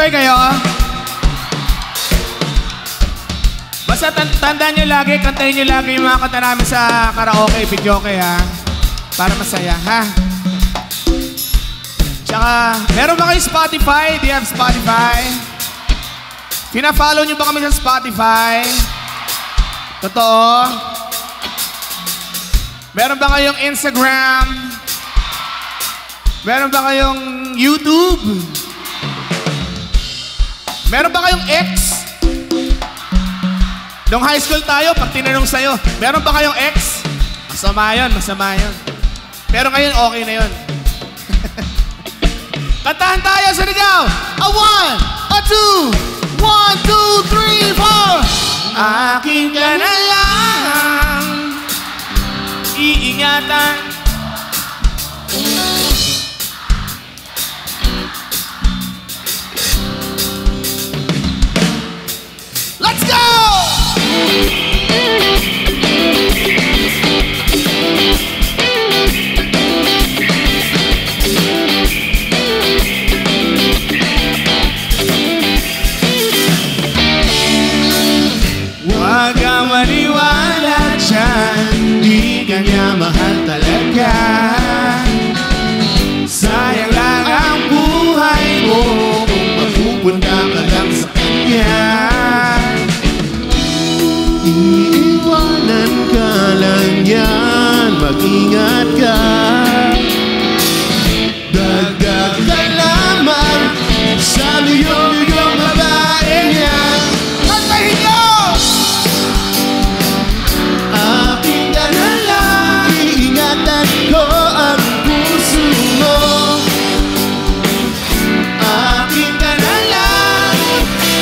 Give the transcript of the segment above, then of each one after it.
Nag-enjoy kayo? Basta tandaan nyo lagi, kantahin nyo lagi yung mga kanta namin sa karaoke, videoke ha. Para masaya, ha? Tsaka, meron ba kayo Spotify? Do you have Spotify? Pina-follow nyo ba kami sa Spotify? Totoo? Meron ba kayong Instagram? Meron ba kayong YouTube? Meron ba kayong X? Nung high school tayo, pag tinanong sa'yo, meron ba kayong ex? Masama yun, masama yun. Pero ngayon, okay na yun. Kantahan tayo sa ligaw! A 1, a 2, 1, 2, 3, 4. Akin ka na lang, iingatan. Let's go! Huwag kang maniwala dyan, di ka niya mahal talaga. Sayang lang ang buhay mo kung mapupunta ka lang sa kanya. Iiwanan ka lang yan, mag-ingat ka. Dagdag ka lamang sa luyong babae niya. Kantahin nyo! Akin ka na lang, iingatan ko ang puso mo. Akin ka na lang,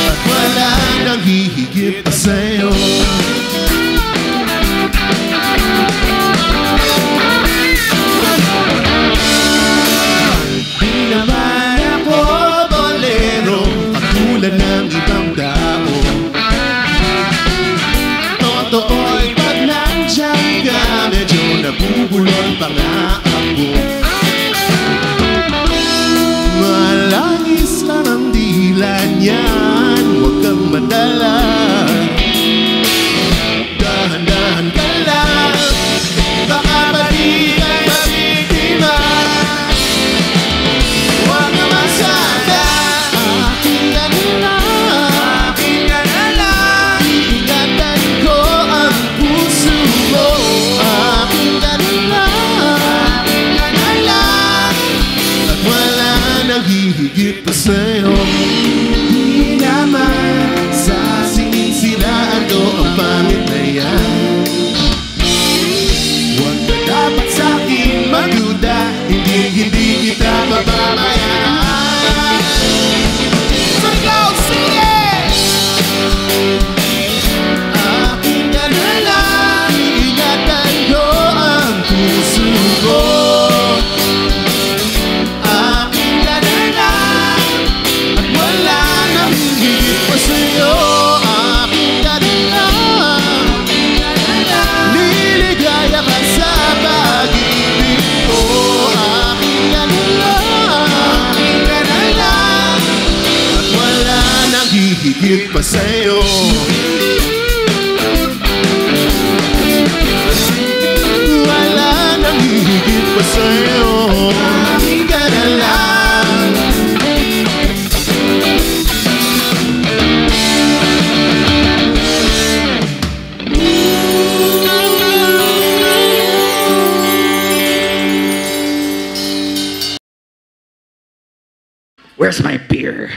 at wala nang hihigit pa sa'yo. Di naman ako bolero, katulad ng ibang tao. Totoo'y pag nandiyan ka, medyo nabubulol pa nga ako. Malangis lang ang dila niyan, huwag kang madala. Dahan-dahan ka lang, baka pa di ka'y mabiktima. Huwag naman sana, akin ka na lang, akin ka na lang. Iingatan ko ang puso mo. Akin ka na lang, akin ka na lang. At wala nang hihigit pa sa'yo. Di naman sa sinisilaan ko ang pangit na yan. Huwag ka dapat sa'kin magduda, hindi kita bababayaan. So go, sing it! Akin ka na lang, iingatan ko ang puso ko. Akin ka na lang, at wala nang hihigit pa sa'yo. Akin ka na lang, liligaya ka sa pag-ibig ko. Akin ka na lang, at wala nang hihigit pa sa'yo. Wala nang hihigit pa sa'yo. Akin ka na lang. Where's my beer?